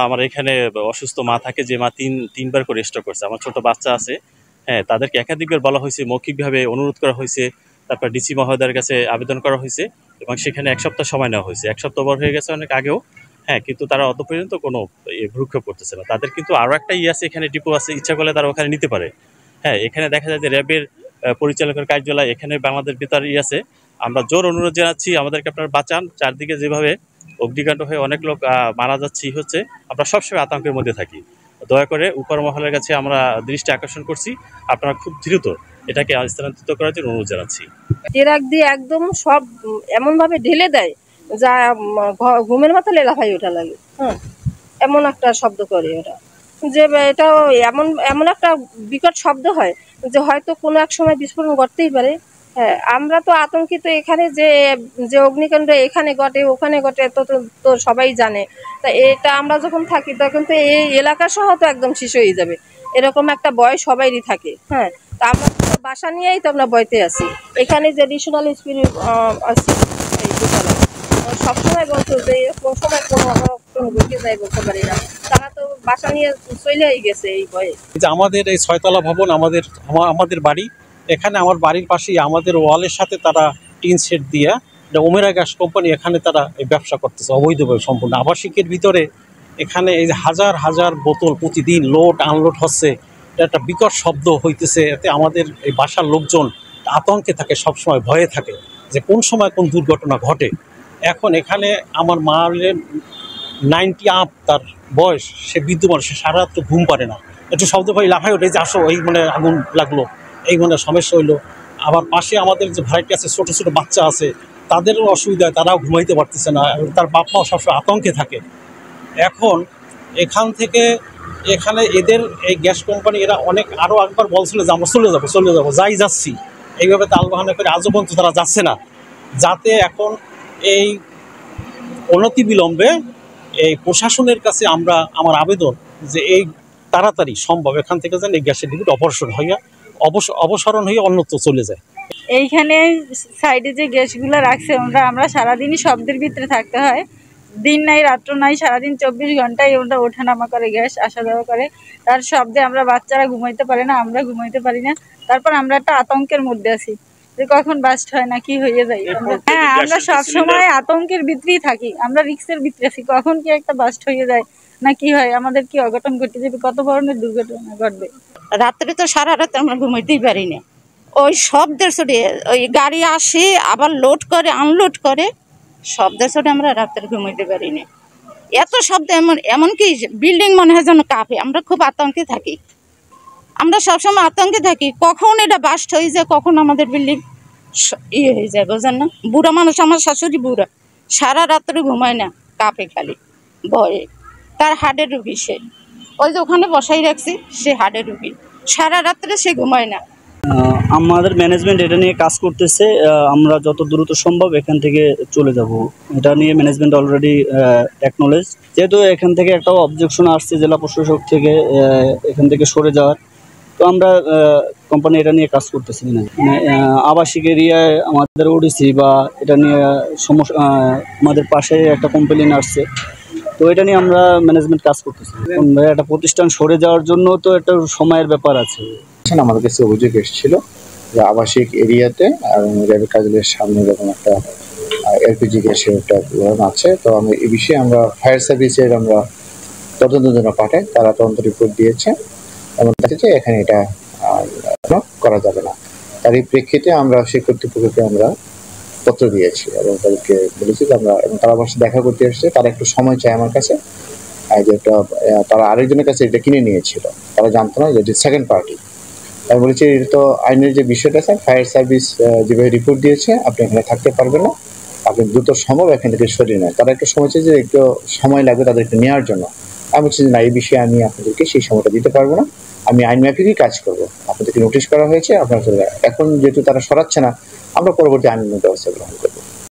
আমার এখানে অসুস্থ মা থাকে, যে মা তিনবার করে স্ট্রোক করছে। আমার ছোট বাচ্চা আছে, হ্যাঁ, তাদেরকে একাধিকবার বলা হয়েছে, মৌখিকভাবে অনুরোধ করা হয়েছে, তারপর ডিসি মহোদয়ের কাছে আবেদন করা হয়েছে এবং সেখানে 1 সপ্তাহ সময় নেওয়া হয়েছে। 1 সপ্তাহ বড় হয়ে গেছে অনেক আগেও, হ্যাঁ, কিন্তু তারা অত পর্যন্ত কোনো ভ্রুক্ষেপ করতেছে না। তাদের কিন্তু আরও একটা আছে, এখানে ডিপো আছে, ইচ্ছা করলে তারা ওখানে নিতে পারে। হ্যাঁ, এখানে দেখা যায় যে র্যাবের পরিচালকের কার্যালয় এখানে বাংলাদেশ বেতার আছে। আমরা জোর অনুরোধ জানাচ্ছি, আমাদেরকে আপনারা বাঁচান। চারদিকে যেভাবে অগ্নিকাণ্ড হয়ে অনেক লোক মারা যাচ্ছে হচ্ছে, আমরা সবসময় আতঙ্কের মধ্যে থাকি। দয়া করে উপর মহলের কাছে আমরা দৃষ্টি আকর্ষণ করছি, আপনারা খুব দ্রুত এটাকে স্থানান্তরিত করার জন্য অনুরোধ জানাচ্ছি। ট্রাক দিয়ে একদম সব এমনভাবে ঢেলে দেয় যা ঘুমের মাথা লেলাফাই ওঠা লাগে। হ্যাঁ, এমন একটা শব্দ করে ওরা, যে এটা এমন একটা বিকট শব্দ হয় যে হয়তো কোনো এক সময় বিস্ফোরণ ঘটতেই পারে। হ্যাঁ, আমরা তো আতঙ্কিত। এখানে যে অগ্নিকাণ্ড এখানে ঘটে ওখানে ঘটে তো সবাই জানে। তা এটা আমরা যখন থাকি তখন তো এই এলাকা সহ তো একদম শেষ হয়ে যাবে, এরকম একটা ভয় সবাইরই থাকে। হ্যাঁ, তা আমরা তো বাসা নিয়েই তো আমরা ভয়তে আছি। এখানে যে এডিশনাল স্পিরিট আছে সবসময় বলতো যে কোন সময় কোনো ঘুরতে যাই বলতে পারি না, তারা তো বাসা নিয়ে চলেই গেছে এই ভয়ে। আমাদের এই 6তলা ভবন, আমাদের বাড়ি, এখানে আমার বাড়ির পাশেই আমাদের ওয়ালের সাথে তারা টিন শেড দিয়ে ওমেরা গ্যাস কোম্পানি, এখানে তারা এই ব্যবসা করতেছে অবৈধভাবে সম্পূর্ণ। আবাসিকের ভিতরে এখানে এই যে হাজার হাজার বোতল প্রতিদিন লোড আনলোড হচ্ছে, একটা বিকট শব্দ হইতেছে। এতে আমাদের এই বাসার লোকজন আতঙ্কে থাকে, সবসময় ভয়ে থাকে যে কোন সময় কোন দুর্ঘটনা ঘটে। এখন এখানে আমার মা 90 আপ তার বয়স, সে বিদ্যমান, সে সারা রাত্র ঘুম পারে না। একটু শব্দ পাই লাফাই ওঠে যে আসো, এই মানে আগুন লাগলো, এই মানে সমস্যা হইলো। আবার পাশে আমাদের যে ভাড়াটি আছে, ছোটো ছোটো বাচ্চা আছে, তাদেরও অসুবিধা, তারাও ঘুমাইতে পারতেছে না, তার বাপ মাও সবসময় আতঙ্কে থাকে। এখন এখান থেকে এখানে এদের এই গ্যাস কোম্পানি এরা আরও একবার বলছিল যে আমরা চলে যাবো যাচ্ছি, এইভাবে তালবাহানা করে আজও পর্যন্ত তারা যাচ্ছে না। যাতে এখন এই অনতিবিলম্বে এই প্রশাসনের কাছে আমার আবেদন যে এই তাড়াতাড়ি সম্ভব এখান থেকে যেন এই গ্যাসের ডিপোটা অপসারণ হয়ে অন্যত্র চলে যায়। এইখানে সাইডে যে গ্যাসগুলো রাখছে আমরা সারাদিনই শব্দের ভিতরে থাকতে হয়, দিন নাই রাত্র নাই, সারাদিন 24 ঘন্টায় ওটা ওঠানামা করে, গ্যাস আসা যাওয়া করে। তার শব্দে আমরা বাচ্চারা ঘুমাইতে পারি না, আমরা ঘুমাইতে পারি না। তারপর আমরা একটা আতঙ্কের মধ্যে আছি যে কখন বাস্ট হয় না কি হয়ে যায়। হ্যাঁ, আমরা সবসময় আতঙ্কের ভিতরেই থাকি, আমরা রিস্কের ভিতরে আছি, কখন কি একটা বাস্ট হয়ে যায় না কি হয়, আমাদের কি অঘটন ঘটে যাবে, কত ধরনের দুর্ঘটনা ঘটবে। রাত্রে তো সারা রাত আমরা ঘুমাইতেই পারি না, ওই শব্দের চোটে, ওই গাড়ি আসে আবার লোড করে আনলোড করে, শব্দের চোটে আমরা রাত্রে ঘুমাইতে পারি না। এত শব্দ, এমনকি বিল্ডিং মনে হয় যেন কাঁপে। আমরা খুব আতঙ্কে থাকি, আমরা সবসময় আতঙ্কে থাকি কখন এটা বাস্ট হয়ে যায়, কখন আমাদের বিল্ডিং হয়ে যায়, বোঝেন না। বুড়া মানুষ, আমার শাশুড়ি বুড়া, সারা রাত্রে ঘুমায় না, কাঁপে খালি ভয়ে। তার হার্টের রুগী, সে ওই যে ওখানে বসাই রাখছি, সে হার্টের রুগী, সারা রাত্রে সে ঘুমায় না। আমাদের ম্যানেজমেন্ট এটা নিয়ে কাজ করতেছে, আমরা যত দ্রুত সম্ভব এখান থেকে চলে যাব, এটা নিয়ে ম্যানেজমেন্ট অলরেডি অ্যাকনোলেজ। যেহেতু এখান থেকে একটা অবজেকশন আসছে জেলা প্রশাসক থেকে এখান থেকে সরে যাওয়ার, তো আমরা কোম্পানি এটা নিয়ে কাজ করতেছি। মানে আবাসিক এরিয়ায় আমাদের ওডিসি বা এটা নিয়ে সমস্যা, আমাদের পাশে একটা কমপ্লেন আসছে, তো এটা নিয়ে আমরা ম্যানেজমেন্ট কাজ করতেছি। একটা প্রতিষ্ঠান সরে যাওয়ার জন্য তো একটা সময়ের ব্যাপার আছে। আমাদের কাছে অভিযোগ এসেছিল যে আবাসিক এরিয়াতে এবং র্যাবের কার্যালয়ের সামনে এরকম একটা এলপিজি গ্যাসের একটা উদাহরণ আছে। তো আমরা এই বিষয়ে আমরা ফায়ার সার্ভিসের আমরা তদন্তের জন্য পাঠাই, তারা তদন্ত রিপোর্ট দিয়েছে এবং দেখেছে এখানে এটা করা যাবে না। তার এই প্রেক্ষিতে আমরা সেই কর্তৃপক্ষকে আমরা পত্র দিয়েছি এবং তাদেরকে বলেছি যে আমরা, এবং তারা আমার সাথে দেখা করতে এসেছে, তারা একটু সময় চায় আমার কাছে, যে একটা তারা আরেকজনের কাছে এটা কিনে নিয়েছিল, তারা জানতো না যে সেকেন্ড পার্টি। আমি বলেছি এটা তো আইনের যে বিষয়টা আছে, ফায়ার সার্ভিস যেভাবে রিপোর্ট দিয়েছে আপনি এখানে থাকতে পারবেন না, আপনি দ্রুত সম্ভব এখান থেকে সরিয়ে নেয়। তারা একটু সময় চাই যে একটু সময় লাগবে তাদেরকে নেওয়ার জন্য। আমি বলছি যে না, এই বিষয়ে আমি আপনাদেরকে সেই সময়টা দিতে পারবো না, আমি আইন মাফিকই কাজ করবো, আপনাদেরকে নোটিশ করা হয়েছে, আপনারা এখন যেহেতু তারা সরাচ্ছে না, আমরা পরবর্তী আইন ব্যবস্থা গ্রহণ করবো।